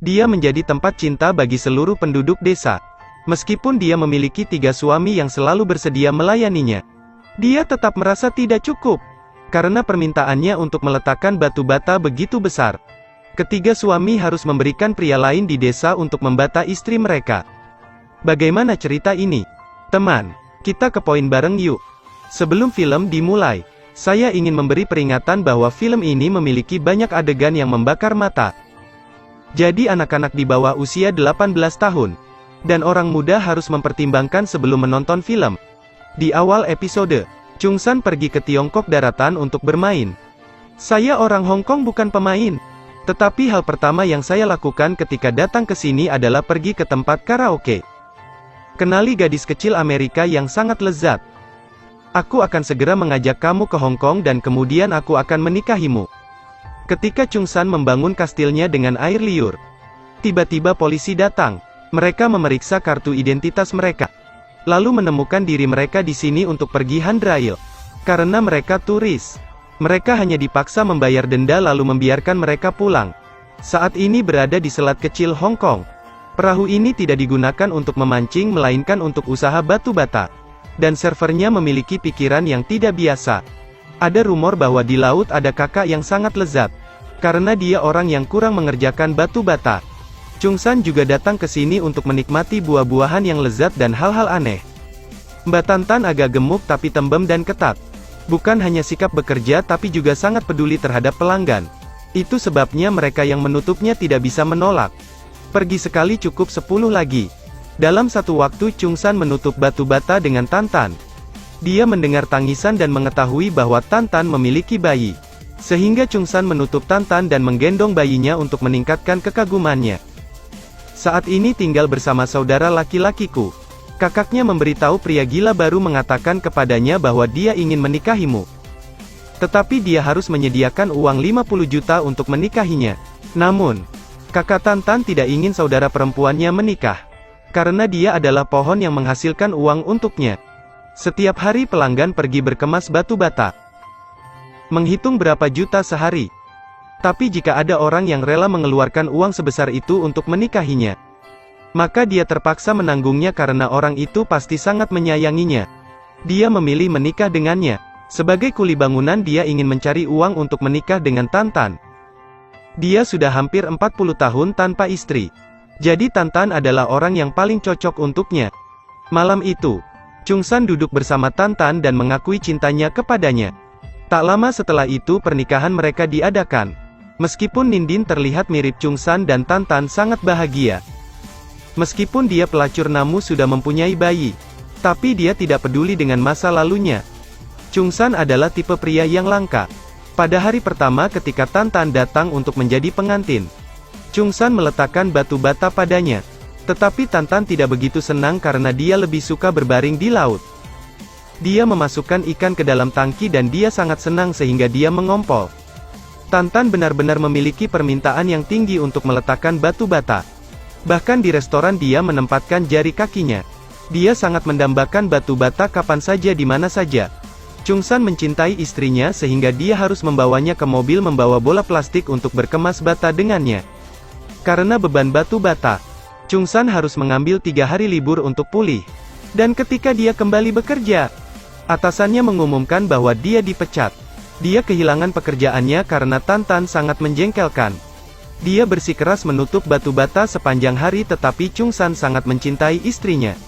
Dia menjadi tempat cinta bagi seluruh penduduk desa. Meskipun dia memiliki 3 suami yang selalu bersedia melayaninya, dia tetap merasa tidak cukup, karena permintaannya untuk meletakkan batu bata begitu besar. Ketiga suami harus memberikan pria lain di desa untuk membata istri mereka. Bagaimana cerita ini? Teman, kita ke poin bareng yuk. Sebelum film dimulai, saya ingin memberi peringatan bahwa film ini memiliki banyak adegan yang membakar mata. Jadi anak-anak di bawah usia 18 tahun, dan orang muda harus mempertimbangkan sebelum menonton film. Di awal episode, Chung San pergi ke Tiongkok daratan untuk bermain. Saya orang Hong Kong bukan pemain. Tetapi hal pertama yang saya lakukan ketika datang ke sini adalah pergi ke tempat karaoke. Kenali gadis kecil Amerika yang sangat lezat. Aku akan segera mengajak kamu ke Hong Kong dan kemudian aku akan menikahimu. Ketika Chung San membangun kastilnya dengan air liur, tiba-tiba polisi datang. Mereka memeriksa kartu identitas mereka, lalu menemukan diri mereka di sini untuk pergi handrail. Karena mereka turis, mereka hanya dipaksa membayar denda lalu membiarkan mereka pulang. Saat ini berada di selat kecil Hong Kong. Perahu ini tidak digunakan untuk memancing melainkan untuk usaha batu bata. Dan servernya memiliki pikiran yang tidak biasa. Ada rumor bahwa di laut ada kakak yang sangat lezat. Karena dia orang yang kurang mengerjakan batu bata. Chung San juga datang ke sini untuk menikmati buah-buahan yang lezat dan hal-hal aneh. Mbak Tantan agak gemuk tapi tembem dan ketat. Bukan hanya sikap bekerja tapi juga sangat peduli terhadap pelanggan. Itu sebabnya mereka yang menutupnya tidak bisa menolak. Pergi sekali cukup 10 lagi. Dalam satu waktu Chung San menutup batu bata dengan Tantan. Dia mendengar tangisan dan mengetahui bahwa Tantan memiliki bayi. Sehingga Chung San menutup Tantan dan menggendong bayinya untuk meningkatkan kekagumannya. Saat ini tinggal bersama saudara laki-lakiku. Kakaknya memberitahu pria gila baru mengatakan kepadanya bahwa dia ingin menikahimu. Tetapi dia harus menyediakan uang 50 juta untuk menikahinya. Namun, kakak Tantan tidak ingin saudara perempuannya menikah. Karena dia adalah pohon yang menghasilkan uang untuknya. Setiap hari pelanggan pergi berkemas batu bata. Menghitung berapa juta sehari. Tapi jika ada orang yang rela mengeluarkan uang sebesar itu untuk menikahinya, maka dia terpaksa menanggungnya karena orang itu pasti sangat menyayanginya. Dia memilih menikah dengannya. Sebagai kuli bangunan dia ingin mencari uang untuk menikah dengan Tantan. Dia sudah hampir 40 tahun tanpa istri. Jadi Tantan adalah orang yang paling cocok untuknya. Malam itu, Chung San duduk bersama Tantan dan mengakui cintanya kepadanya. Tak lama setelah itu pernikahan mereka diadakan. Meskipun Nindin terlihat mirip Chung San dan Tantan sangat bahagia. Meskipun dia pelacur namun sudah mempunyai bayi. Tapi dia tidak peduli dengan masa lalunya. Chung San adalah tipe pria yang langka. Pada hari pertama ketika Tantan datang untuk menjadi pengantin, Chung San meletakkan batu bata padanya. Tetapi Tantan tidak begitu senang karena dia lebih suka berbaring di laut. Dia memasukkan ikan ke dalam tangki dan dia sangat senang sehingga dia mengompol. Tantan benar-benar memiliki permintaan yang tinggi untuk meletakkan batu bata. Bahkan di restoran dia menempatkan jari kakinya. Dia sangat mendambakan batu bata kapan saja di mana saja. Chung San mencintai istrinya sehingga dia harus membawanya ke mobil membawa bola plastik untuk berkemas bata dengannya. Karena beban batu bata, Chung San harus mengambil 3 hari libur untuk pulih. Dan ketika dia kembali bekerja, atasannya mengumumkan bahwa dia dipecat. Dia kehilangan pekerjaannya karena Tantan sangat menjengkelkan. Dia bersikeras menutup batu bata sepanjang hari tetapi Chung San sangat mencintai istrinya.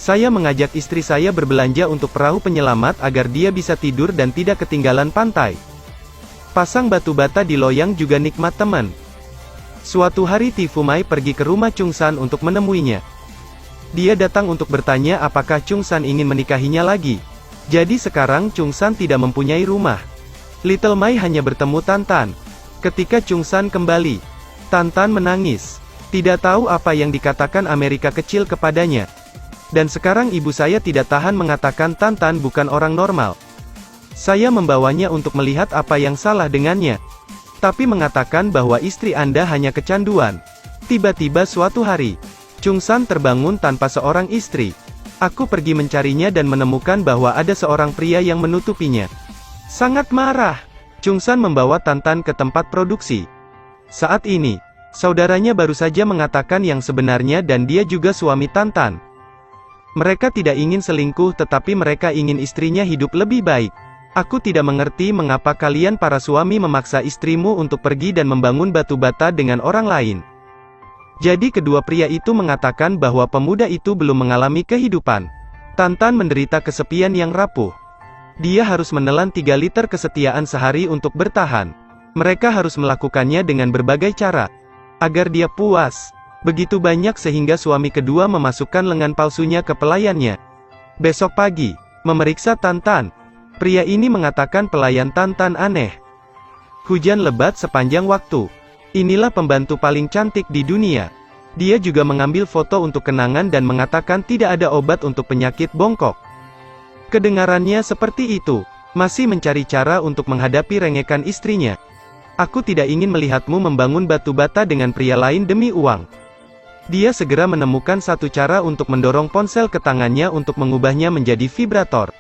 Saya mengajak istri saya berbelanja untuk perahu penyelamat agar dia bisa tidur dan tidak ketinggalan pantai. Pasang batu bata di loyang juga nikmat teman. Suatu hari Tifumai pergi ke rumah Chung San untuk menemuinya. Dia datang untuk bertanya apakah Chung San ingin menikahinya lagi. Jadi sekarang Chung San tidak mempunyai rumah. Little Mai hanya bertemu Tantan. Ketika Chung San kembali, Tantan menangis. Tidak tahu apa yang dikatakan Amerika kecil kepadanya. Dan sekarang ibu saya tidak tahan mengatakan Tantan bukan orang normal. Saya membawanya untuk melihat apa yang salah dengannya. Tapi mengatakan bahwa istri Anda hanya kecanduan. Tiba-tiba suatu hari, Chung San terbangun tanpa seorang istri. Aku pergi mencarinya dan menemukan bahwa ada seorang pria yang menutupinya. Sangat marah, Chung San membawa Tantan ke tempat produksi. Saat ini, Saudaranya baru saja mengatakan yang sebenarnya dan dia juga suami Tantan. Mereka tidak ingin selingkuh tetapi mereka ingin istrinya hidup lebih baik. Aku tidak mengerti mengapa kalian para suami memaksa istrimu untuk pergi dan membangun batu bata dengan orang lain. Jadi kedua pria itu mengatakan bahwa pemuda itu belum mengalami kehidupan. Tantan menderita kesepian yang rapuh. Dia harus menelan 3 liter kesetiaan sehari untuk bertahan. Mereka harus melakukannya dengan berbagai cara agar dia puas. Begitu banyak sehingga suami kedua memasukkan lengan palsunya ke pelayannya. Besok pagi, memeriksa Tantan. Pria ini mengatakan pelayan Tantan aneh. Hujan lebat sepanjang waktu. Inilah pembantu paling cantik di dunia. Dia juga mengambil foto untuk kenangan dan mengatakan tidak ada obat untuk penyakit bongkok. Kedengarannya seperti itu. Masih mencari cara untuk menghadapi rengekan istrinya. Aku tidak ingin melihatmu membangun batu bata dengan pria lain demi uang. Dia segera menemukan satu cara untuk mendorong ponsel ke tangannya untuk mengubahnya menjadi vibrator.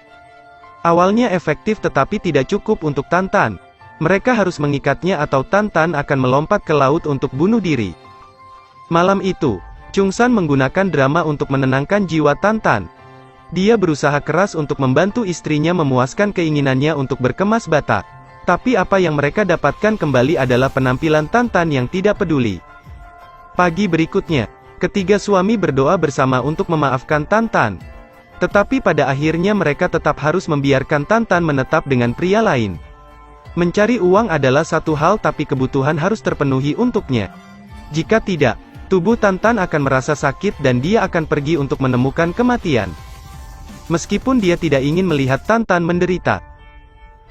Awalnya efektif tetapi tidak cukup untuk Tantan. Mereka harus mengikatnya atau Tantan akan melompat ke laut untuk bunuh diri. Malam itu, Chung San menggunakan drama untuk menenangkan jiwa Tantan. Dia berusaha keras untuk membantu istrinya memuaskan keinginannya untuk berkemas bata. Tapi apa yang mereka dapatkan kembali adalah penampilan Tantan yang tidak peduli. Pagi berikutnya, ketiga suami berdoa bersama untuk memaafkan Tantan. Tetapi pada akhirnya mereka tetap harus membiarkan Tantan menetap dengan pria lain. Mencari uang adalah satu hal tapi kebutuhan harus terpenuhi untuknya. Jika tidak, tubuh Tantan akan merasa sakit dan dia akan pergi untuk menemukan kematian. Meskipun dia tidak ingin melihat Tantan menderita.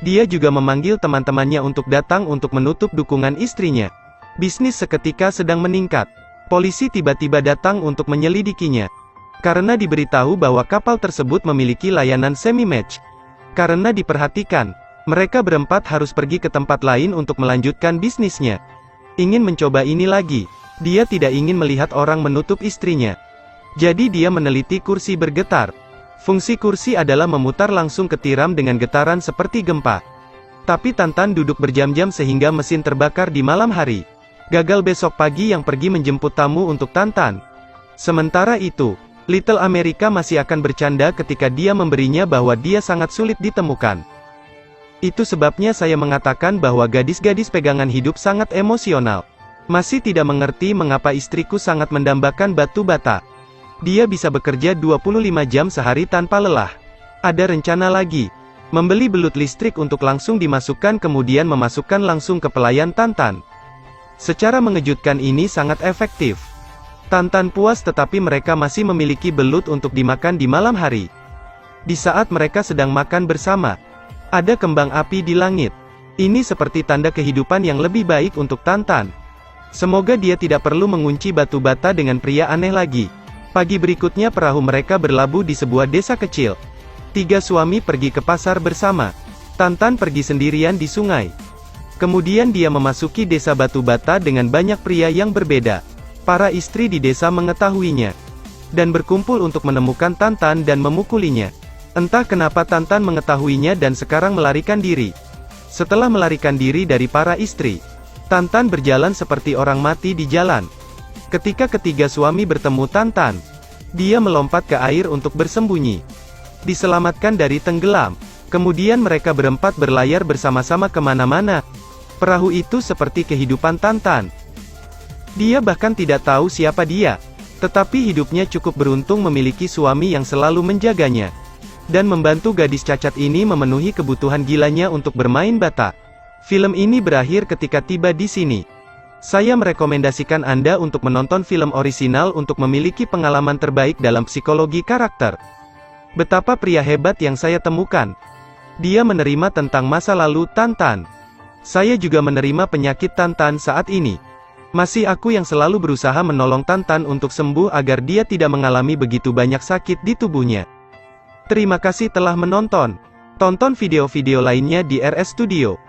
Dia juga memanggil teman-temannya untuk datang untuk menutup dukungan istrinya. Bisnis seketika sedang meningkat. Polisi tiba-tiba datang untuk menyelidikinya. Karena diberitahu bahwa kapal tersebut memiliki layanan semi-match. Karena diperhatikan, mereka berempat harus pergi ke tempat lain untuk melanjutkan bisnisnya. Ingin mencoba ini lagi. Dia tidak ingin melihat orang menutup istrinya. Jadi dia meneliti kursi bergetar. Fungsi kursi adalah memutar langsung ke tiram dengan getaran seperti gempa. Tapi Tantan duduk berjam-jam sehingga mesin terbakar di malam hari. Gagal besok pagi yang pergi menjemput tamu untuk Tantan. Sementara itu, Little America masih akan bercanda ketika dia memberinya bahwa dia sangat sulit ditemukan. Itu sebabnya saya mengatakan bahwa gadis-gadis pegangan hidup sangat emosional. Masih tidak mengerti mengapa istriku sangat mendambakan batu bata. Dia bisa bekerja 25 jam sehari tanpa lelah. Ada rencana lagi. Membeli belut listrik untuk langsung dimasukkan kemudian memasukkan langsung ke pelayan Tantan. Secara mengejutkan ini sangat efektif. Tantan puas tetapi mereka masih memiliki belut untuk dimakan di malam hari. Di saat mereka sedang makan bersama, ada kembang api di langit. Ini seperti tanda kehidupan yang lebih baik untuk Tantan. Semoga dia tidak perlu mengunci batu bata dengan pria aneh lagi. Pagi berikutnya perahu mereka berlabuh di sebuah desa kecil. 3 suami pergi ke pasar bersama. Tantan pergi sendirian di sungai. Kemudian dia memasuki desa batu bata dengan banyak pria yang berbeda. Para istri di desa mengetahuinya. Dan berkumpul untuk menemukan Tantan dan memukulinya. Entah kenapa Tantan mengetahuinya dan sekarang melarikan diri. Setelah melarikan diri dari para istri, Tantan berjalan seperti orang mati di jalan. Ketika ketiga suami bertemu Tantan, dia melompat ke air untuk bersembunyi. Diselamatkan dari tenggelam. Kemudian mereka berempat berlayar bersama-sama kemana-mana. Perahu itu seperti kehidupan Tantan. Dia bahkan tidak tahu siapa dia. Tetapi hidupnya cukup beruntung memiliki suami yang selalu menjaganya. Dan membantu gadis cacat ini memenuhi kebutuhan gilanya untuk bermain bata. Film ini berakhir ketika tiba di sini. Saya merekomendasikan Anda untuk menonton film orisinal untuk memiliki pengalaman terbaik dalam psikologi karakter. Betapa pria hebat yang saya temukan. Dia menerima tentang masa lalu Tantan. Saya juga menerima penyakit Tantan saat ini. Masih aku yang selalu berusaha menolong Tantan untuk sembuh agar dia tidak mengalami begitu banyak sakit di tubuhnya. Terima kasih telah menonton. Tonton video-video lainnya di RS Studio.